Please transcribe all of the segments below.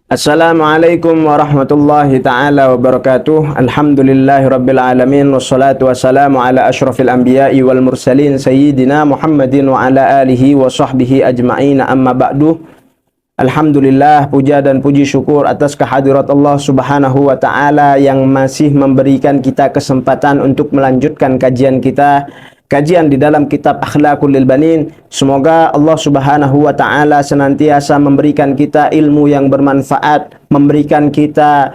Assalamualaikum warahmatullahi ta'ala wabarakatuh. Alhamdulillahi rabbil alamin. Wassalatu wassalamu ala ashrafil anbiya'i wal mursalin Sayyidina Muhammadin wa ala alihi wa sahbihi ajma'in. Amma ba'du. Alhamdulillah, puja dan puji syukur atas kehadirat Allah subhanahu wa ta'ala yang masih memberikan kita kesempatan untuk melanjutkan kajian kita, kajian di dalam kitab Akhlaqul lil Banin. Semoga Allah subhanahu wa ta'ala senantiasa memberikan kita ilmu yang bermanfaat, memberikan kita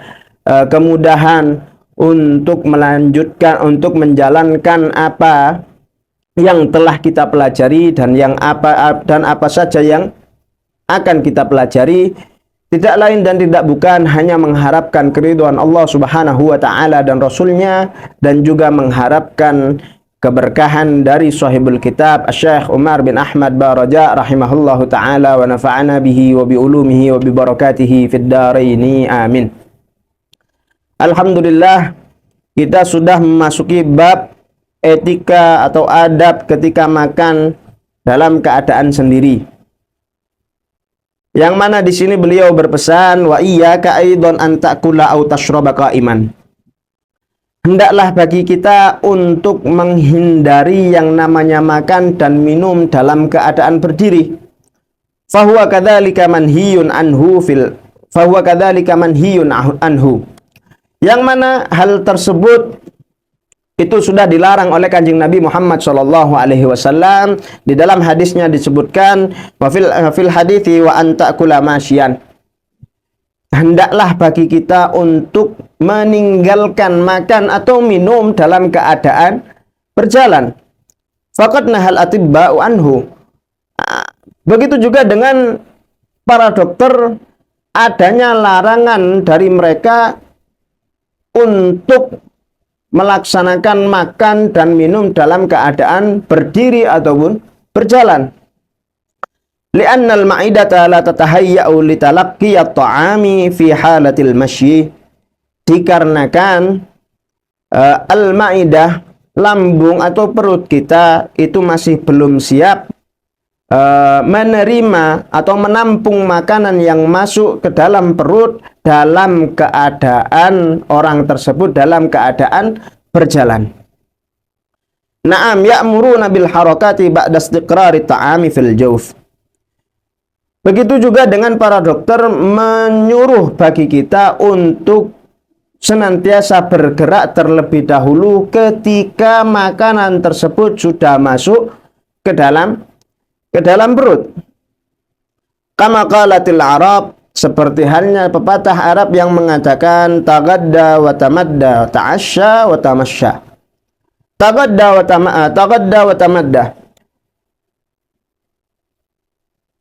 kemudahan untuk melanjutkan, untuk menjalankan apa yang telah kita pelajari dan apa saja yang akan kita pelajari. Tidak lain dan tidak bukan hanya mengharapkan keridhaan Allah subhanahu wa ta'ala dan Rasulnya, dan juga mengharapkan keberkahan dari sahibul kitab Syekh Umar bin Ahmad Baraja rahimahullahu ta'ala wa nafa'ana bihi wa bi ulumihi wa bi barakatihi fid dharaini amin. Alhamdulillah, kita sudah memasuki bab etika atau adab ketika makan dalam keadaan sendiri, yang mana di sini beliau berpesan wa iyyaka aidan an ta'kula aw tashraba qa'iman. Hendaklah bagi kita untuk menghindari yang namanya makan dan minum dalam keadaan berdiri. Fahuwa kadzalika manhiyun anhu anhu. Yang mana hal tersebut itu sudah dilarang oleh Kanjeng Nabi Muhammad sallallahu alaihi wasallam. Di dalam hadisnya disebutkan wa fil hadithi wa anta kula masyian. Hendaklah bagi kita untuk meninggalkan makan atau minum dalam keadaan berjalan. Faqad nahal atibba'u anhu. Begitu juga dengan para dokter, adanya larangan dari mereka untuk melaksanakan makan dan minum dalam keadaan berdiri ataupun berjalan. Li'annal ma'idata la tatahayya'u li talaqqi at-ta'ami fi halatil masyi. Dikarenakan al-ma'idah, lambung atau perut kita itu masih belum siap menerima atau menampung makanan yang masuk ke dalam perut dalam keadaan orang tersebut dalam keadaan berjalan. Na'am ya'muruna bil harakati ba'da istiqrari ta'ami fil jawf. Begitu juga dengan para dokter menyuruh bagi kita untuk senantiasa bergerak terlebih dahulu ketika makanan tersebut sudah masuk ke dalam perut. Kama qalatil Arab, seperti halnya pepatah Arab yang mengatakan tagadda wa tamadda, ta'asya wa tamasya. Tagadda wa tamadda.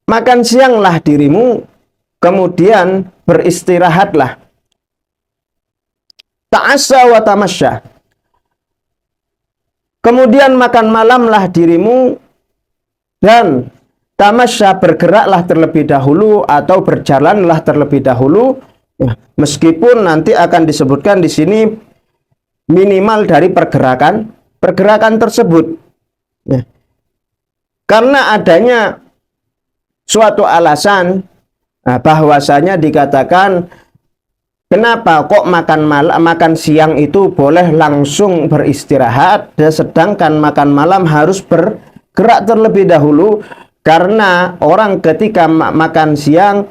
Makan sianglah dirimu, kemudian beristirahatlah. Ta'assa wa tamasya. Kemudian makan malamlah dirimu, dan tamasya, bergeraklah terlebih dahulu atau berjalanlah terlebih dahulu. Meskipun nanti akan disebutkan di sini minimal dari pergerakan tersebut. Karena adanya suatu alasan bahwasanya dikatakan kenapa kok makan siang itu boleh langsung beristirahat, sedangkan makan malam harus bergerak terlebih dahulu. Karena orang ketika makan siang,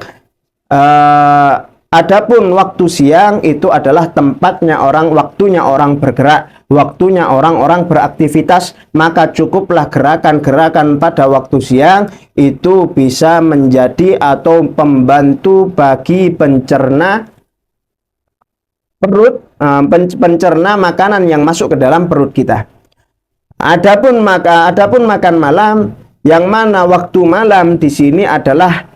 adapun waktu siang itu adalah waktunya orang bergerak, waktunya orang-orang beraktivitas, maka cukuplah gerakan-gerakan pada waktu siang itu bisa menjadi atau pembantu bagi pencerna makanan yang masuk ke dalam perut kita. Adapun makan malam, yang mana waktu malam di sini adalah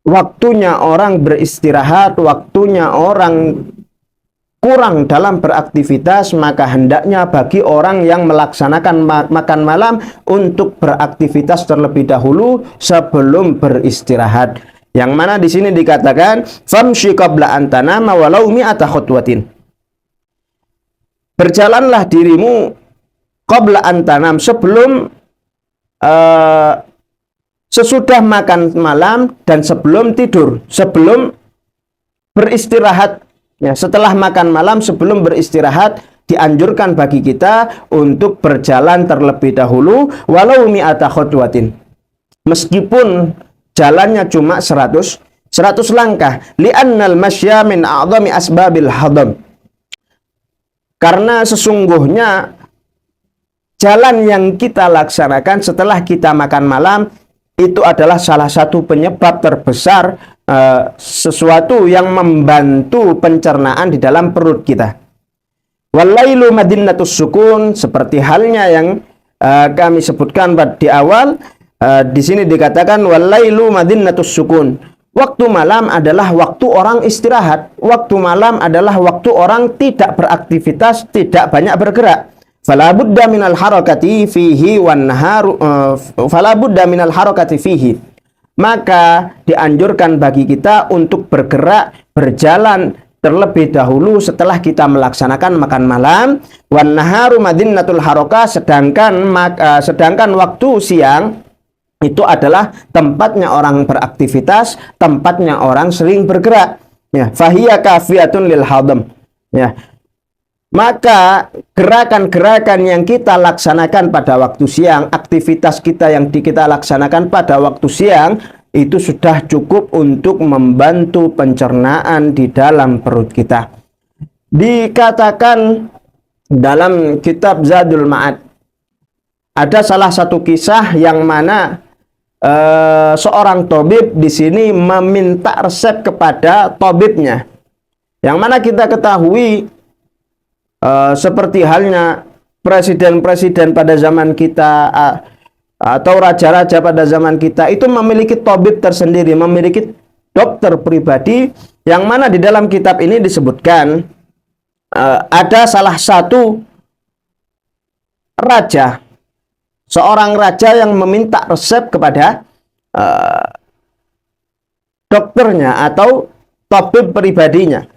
waktunya orang beristirahat, waktunya orang kurang dalam beraktivitas, maka hendaknya bagi orang yang melaksanakan makan malam untuk beraktivitas terlebih dahulu sebelum beristirahat. Yang mana di sini dikatakan famshi qabla an tanama walau mi'ata khutwatin. Berjalanlah dirimu qabla an tanam, sebelum sesudah makan malam dan sebelum tidur, sebelum beristirahat. Ya, setelah makan malam sebelum beristirahat dianjurkan bagi kita untuk berjalan terlebih dahulu walau mi'ata khutwatin. Meskipun jalannya cuma 100 langkah. Li'annal masya min a'zami asbabil hadam. Karena sesungguhnya jalan yang kita laksanakan setelah kita makan malam itu adalah salah satu penyebab terbesar sesuatu yang membantu pencernaan di dalam perut kita. Wallailu madinnatus sukun, seperti halnya yang kami sebutkan di awal. Di sini dikatakan wallailu madinnatus sukun. Waktu malam adalah waktu orang istirahat. Waktu malam adalah waktu orang tidak beraktivitas, tidak banyak bergerak. Fala budda minal harakati fihi wan naharu fala budda minal harakati fihi. Maka dianjurkan bagi kita untuk bergerak, berjalan terlebih dahulu setelah kita melaksanakan makan malam. Wan naharu madinnatul harakah, sedangkan waktu siang itu adalah tempatnya orang beraktivitas, tempatnya orang sering bergerak. Ya, fahiya kafiyatun lil hadam. Ya. Maka gerakan-gerakan yang kita laksanakan pada waktu siang, aktivitas kita yang kita laksanakan pada waktu siang, itu sudah cukup untuk membantu pencernaan di dalam perut kita. Dikatakan dalam kitab Zadul Ma'ad, ada salah satu kisah yang mana seorang tabib di sini meminta resep kepada tabibnya. Yang mana kita ketahui seperti halnya presiden-presiden pada zaman kita atau raja-raja pada zaman kita itu memiliki tabib tersendiri, memiliki dokter pribadi, yang mana di dalam kitab ini disebutkan ada salah satu raja, seorang raja yang meminta resep kepada dokternya atau tabib pribadinya.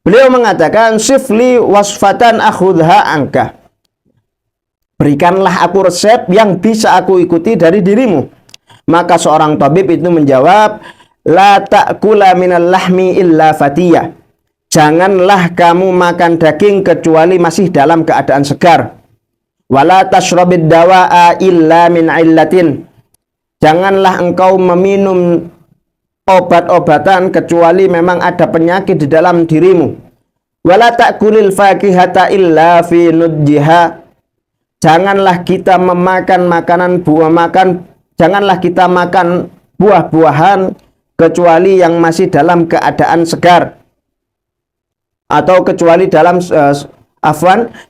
Beliau mengatakan, sifli wasfatan akhudha angka. Berikanlah aku resep yang bisa aku ikuti dari dirimu. Maka seorang tabib itu menjawab, la ta'kula minal lahmi illa fatiyah. Janganlah kamu makan daging kecuali masih dalam keadaan segar. Wala tashrabid dawa'a illa min illatin. Janganlah engkau meminum obat-obatan kecuali memang ada penyakit di dalam dirimu. Wala ta'kulil fakihata illa fi nudjiha. Janganlah kita memakan janganlah kita makan buah-buahan kecuali yang masih dalam keadaan segar. Atau kecuali dalam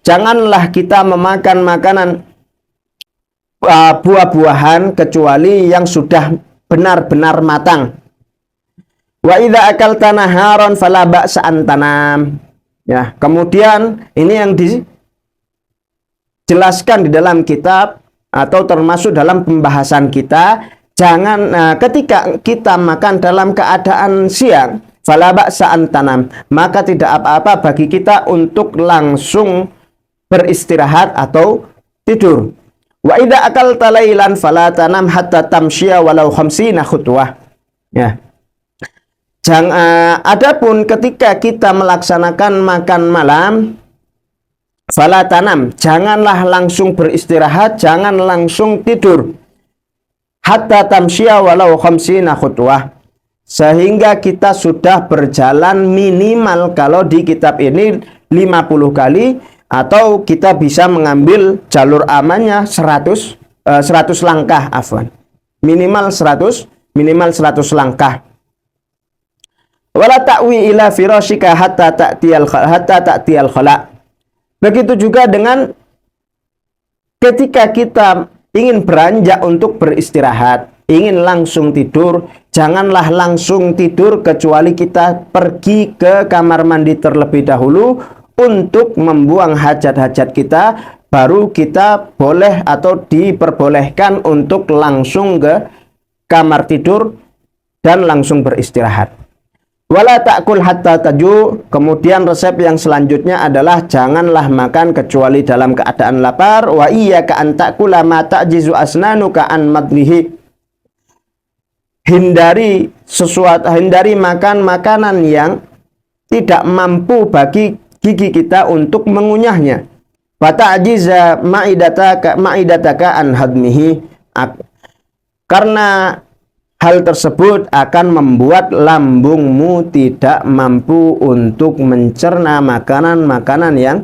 janganlah kita memakan makanan buah-buahan kecuali yang sudah benar-benar matang. Wa idza akalta naharan fala ba'sa an tanam. Ya, kemudian ini yang dijelaskan di dalam kitab atau termasuk dalam pembahasan kita, jangan ketika kita makan dalam keadaan siang, fala ba'sa an tanam, maka tidak apa-apa bagi kita untuk langsung beristirahat atau tidur. Wa idza akalta lailan fala tanam hatta tamshiya walau 50 khutwah. Ya. Adapun ketika kita melaksanakan makan malam, fala tanam, janganlah langsung beristirahat, jangan langsung tidur. Hatta tamshiya walau 50 khutwah. Sehingga kita sudah berjalan minimal, kalau di kitab ini 50 kali, atau kita bisa mengambil jalur amannya 100 langkah, afwan. Minimal 100 langkah. Wala ta'wi ila firashika hatta ta'tiyal khala. Begitu juga dengan ketika kita ingin beranjak untuk beristirahat, ingin langsung tidur, janganlah langsung tidur kecuali kita pergi ke kamar mandi terlebih dahulu untuk membuang hajat-hajat kita, baru kita boleh atau diperbolehkan untuk langsung ke kamar tidur dan langsung beristirahat. Wala ta'kul hatta taju. Kemudian resep yang selanjutnya adalah janganlah makan kecuali dalam keadaan lapar. Wa iyyaka an ta'kula ma ta'jizu asnanuka an madlihi. Hindari makan makanan yang tidak mampu bagi gigi kita untuk mengunyahnya. Fata'jiza ma'idataka an hadmihi, karena hal tersebut akan membuat lambungmu tidak mampu untuk mencerna makanan-makanan yang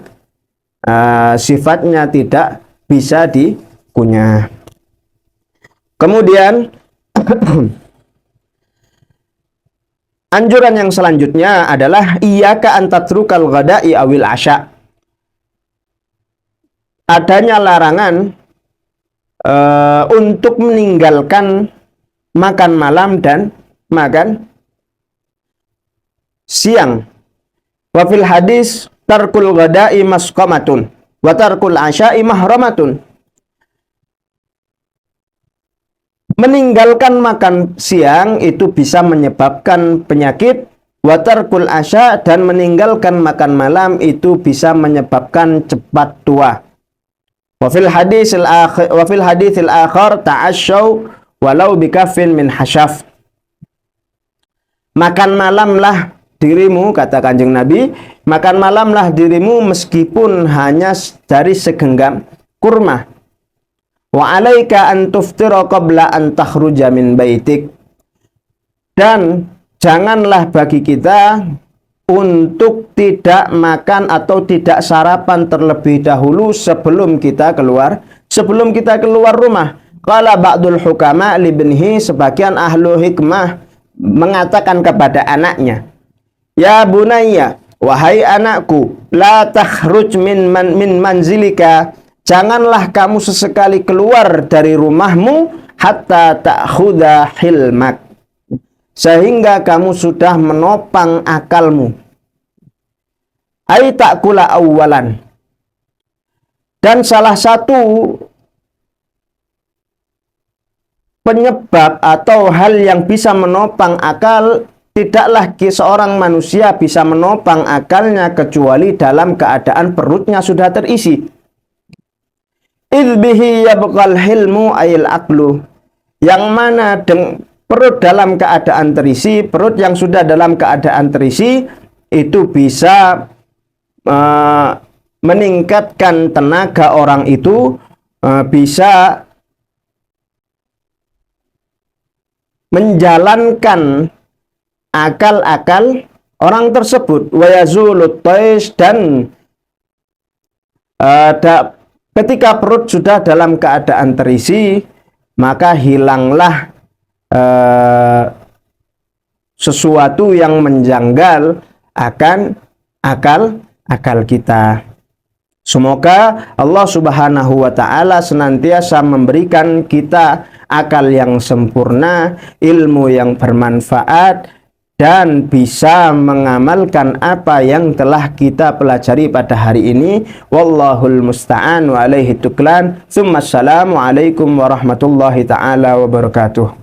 sifatnya tidak bisa dikunyah. Kemudian anjuran yang selanjutnya adalah iyyaka an tatrukal ghada'i awil asya. Adanya larangan untuk meninggalkan makan malam dan makan siang. Wa fil hadis tarkul ghada'i masqamatun wa tarkul asya'i mahramatun. Meninggalkan makan siang itu bisa menyebabkan penyakit, wa tarkul asya, dan meninggalkan makan malam itu bisa menyebabkan cepat tua. Wa fil haditsil akhar ta'asyaw walau bikafin min hasyaf. Makan malamlah dirimu, kata Kanjeng Nabi, makan malamlah dirimu meskipun hanya dari segenggam kurma. Wa alaika an tuftira qabla an takhruja min baitik. Dan janganlah bagi kita untuk tidak makan atau tidak sarapan terlebih dahulu sebelum kita keluar rumah. Qala ba'dul hukama libnihi, sebagian ahlu hikmah mengatakan kepada anaknya, ya bunayya, wahai anakku, la takhruj min manzilika, janganlah kamu sesekali keluar dari rumahmu hatta ta'khudha hilmak, sehingga kamu sudah menopang akalmu. Ai ta'kula awwalan. Dan salah satu penyebab atau hal yang bisa menopang akal, tidaklah seorang manusia bisa menopang akalnya kecuali dalam keadaan perutnya sudah terisi. Idbihi yabqal hilmu ayil aklu. Yang mana perut dalam keadaan terisi, perut yang sudah dalam keadaan terisi itu bisa meningkatkan tenaga orang itu, bisa menjalankan akal-akal orang tersebut. Wa yazulut tais, dan ketika perut sudah dalam keadaan terisi, maka hilanglah sesuatu yang menjanggal akan akal kita. Semoga Allah Subhanahu wa ta'ala senantiasa memberikan kita akal yang sempurna, ilmu yang bermanfaat, dan bisa mengamalkan apa yang telah kita pelajari pada hari ini. Wallahul musta'an wa alaihi tuklan. Tsumma assalamu alaikum warahmatullahi ta'ala wabarakatuh.